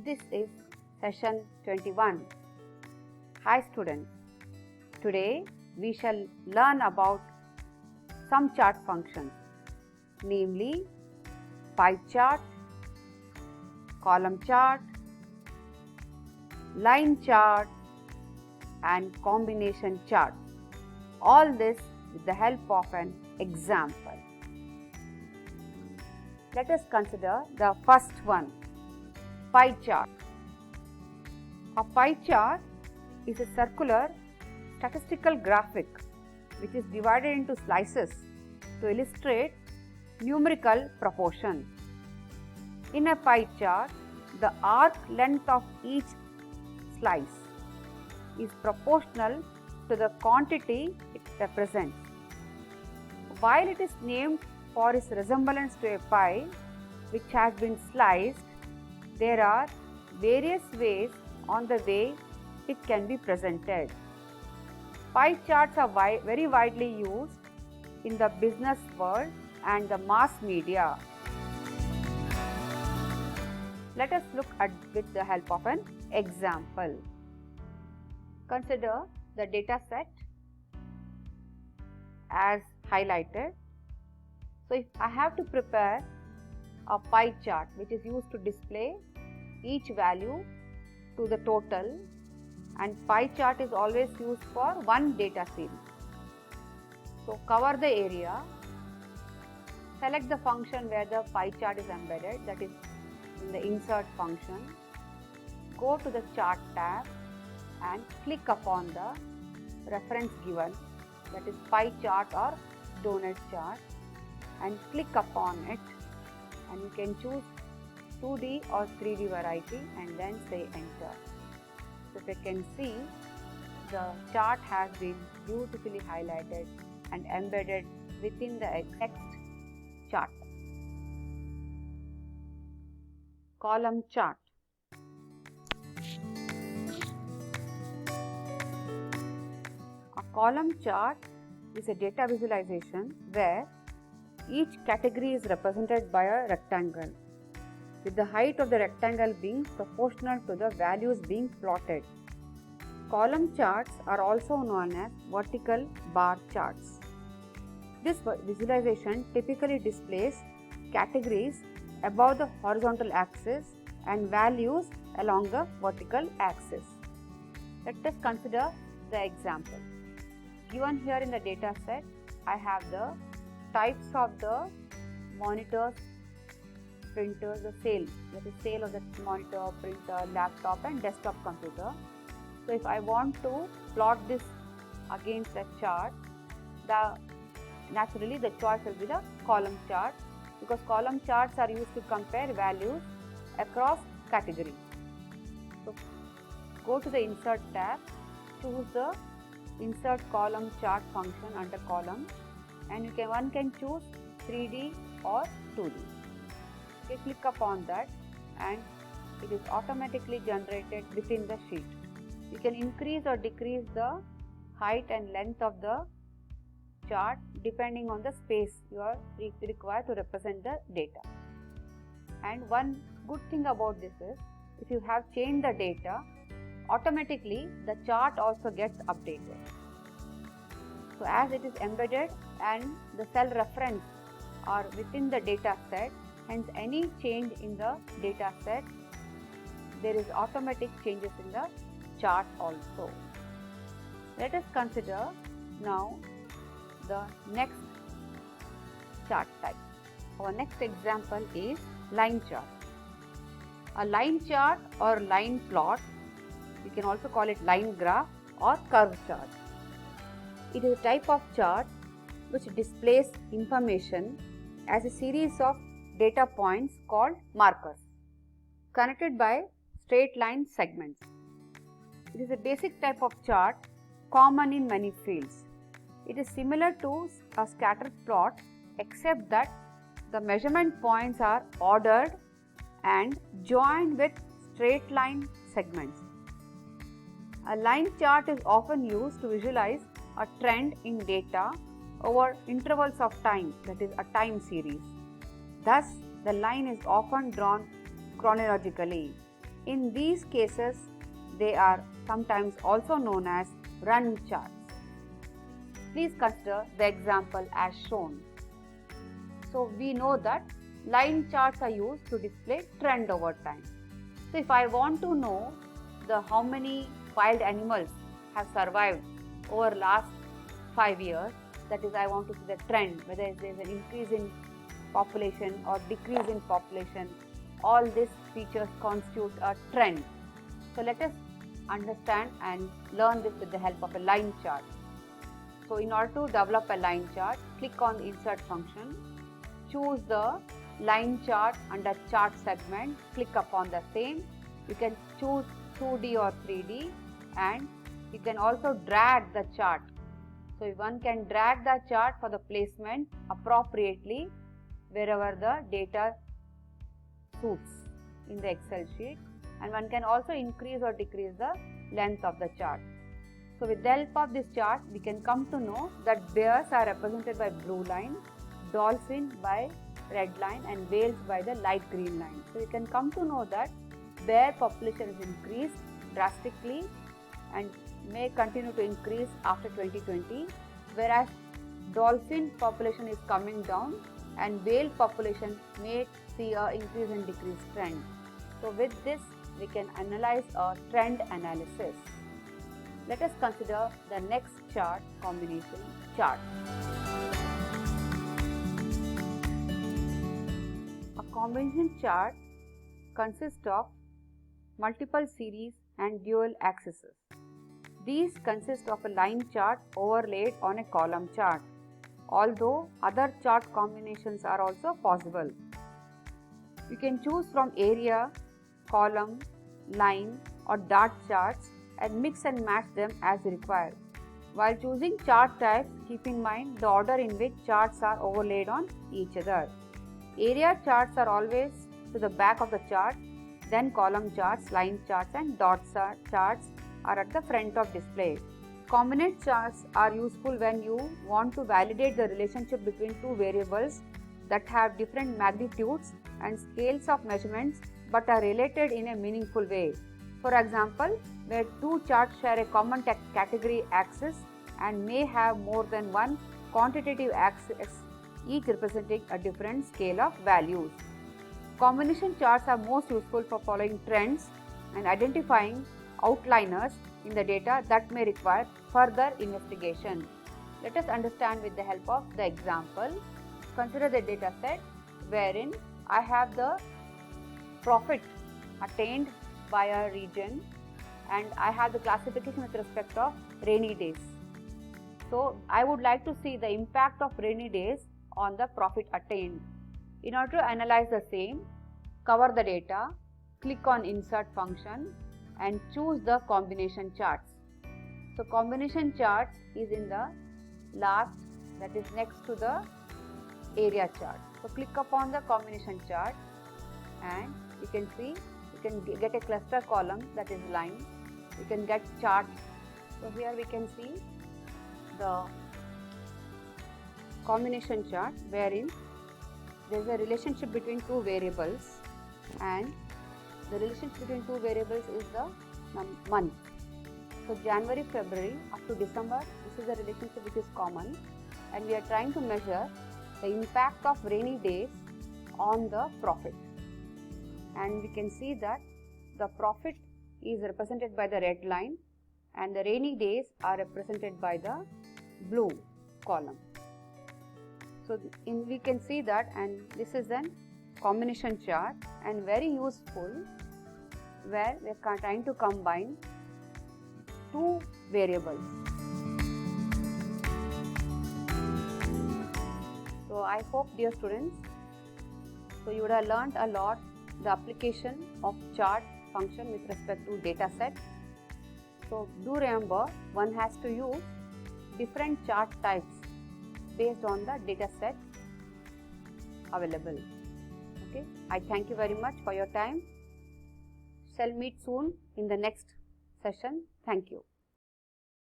This is session 21. Hi students, today we shall learn about some chart functions, namely pie chart, column chart, line chart and combination chart. All this with the help of an example. Let us consider the first one, pie chart. A pie chart is a circular statistical graphic which is divided into slices to illustrate numerical proportions. In a pie chart, the arc length of each slice is proportional to the quantity it represents. While it is named for its resemblance to a pie which has been sliced, there are various ways on the way it can be presented. Pie charts are very widely used in the business world and the mass media. Let us look at with the help of an example. Consider the data set as highlighted. So, if I have to prepare a pie chart which is used to display each value to the total, and pie chart is always used for one data series. So, cover the area, select the function where the pie chart is embedded, that is in the insert function, go to the chart tab and click upon the reference given, that is pie chart or donut chart, and click upon it, and you can choose 2D or 3D variety and then say enter. So, if you can see, the chart has been beautifully highlighted and embedded within the text chart. Column chart. A column chart is a data visualization where each category is represented by a rectangle, with the height of the rectangle being proportional to the values being plotted. Column charts are also known as vertical bar charts. This visualization typically displays categories above the horizontal axis and values along the vertical axis. Let us consider the example. Given here in the data set, I have the types of the monitors, printers, the sale, that is sale of the monitor, printer, laptop and desktop computer. So, if I want to plot this against the chart, naturally the choice will be the column chart, because column charts are used to compare values across categories. So, go to the insert tab, choose the insert column chart function under column, and one can choose 3D or 2D. Okay, click upon that and it is automatically generated within the sheet. You can increase or decrease the height and length of the chart depending on the space you are required to represent the data. And one good thing about this is, if you have changed the data, automatically the chart also gets updated. So, as it is embedded and the cell reference are within the data set, hence any change in the data set, there is automatic changes in the chart also. Let us consider now the next chart type. Our next example is line chart. A line chart or line plot, we can also call it line graph or curve chart. It is a type of chart which displays information as a series of data points called markers, connected by straight line segments. It is a basic type of chart common in many fields. It is similar to a scatter plot, except that the measurement points are ordered and joined with straight line segments. A line chart is often used to visualize a trend in data over intervals of time, that is a time series. Thus, the line is often drawn chronologically. In these cases, they are sometimes also known as run charts. Please consider the example as shown. So we know that line charts are used to display trend over time. So if I want to know how many wild animals have survived over last 5 years, that is, I want to see the trend, whether there is an increase in population or decrease in population. All these features constitute a trend. So let us understand and learn this with the help of a line chart. So in order to develop a line chart, click on the insert function, choose the line chart under chart segment, click upon the same. You can choose 2D or 3D, and you can also drag the chart. So one can drag the chart for the placement appropriately wherever the data suits in the Excel sheet, and one can also increase or decrease the length of the chart. So with the help of this chart, we can come to know that bears are represented by blue line, dolphin by red line, and whales by the light green line. So you can come to know that bear population is increased drastically and may continue to increase after 2020, whereas dolphin population is coming down and whale population may see an increase and decrease trend. So with this, we can analyze a trend analysis. Let us consider the next chart, combination chart. A combination chart consists of multiple series and dual axes. These consist of a line chart overlaid on a column chart, although other chart combinations are also possible. You can choose from area, column, line or dot charts and mix and match them as required. While choosing chart types, keep in mind the order in which charts are overlaid on each other. Area charts are always to the back of the chart, then column charts, line charts and dot charts are at the front of display. Combinate charts are useful when you want to validate the relationship between two variables that have different magnitudes and scales of measurements but are related in a meaningful way. For example, where two charts share a common category axis and may have more than one quantitative axis, each representing a different scale of values. Combination charts are most useful for following trends and identifying outliers in the data that may require further investigation. Let us understand with the help of the example. Consider the data set wherein I have the profit attained by a region and I have the classification with respect of rainy days. So I would like to see the impact of rainy days on the profit attained. In order to analyze the same, cover the data, click on insert function and choose the combination charts. So combination charts is in the last, that is next to the area chart. So click upon the combination chart and you can see, you can get a cluster column, that is line. You can get chart. So here we can see the combination chart wherein there is a relationship between two variables, and the relationship between two variables is the month. So January, February up to December, this is a relationship which is common, and we are trying to measure the impact of rainy days on the profit. And we can see that the profit is represented by the red line and the rainy days are represented by the blue column. So we can see that, and this is an combination chart and very useful where we are trying to combine two variables. So I hope, dear students, so you would have learnt a lot the application of chart function with respect to data set. So do remember, one has to use different chart types based on the data set available. Okay, I thank you very much for your time. Shall meet soon in the next session. Thank you.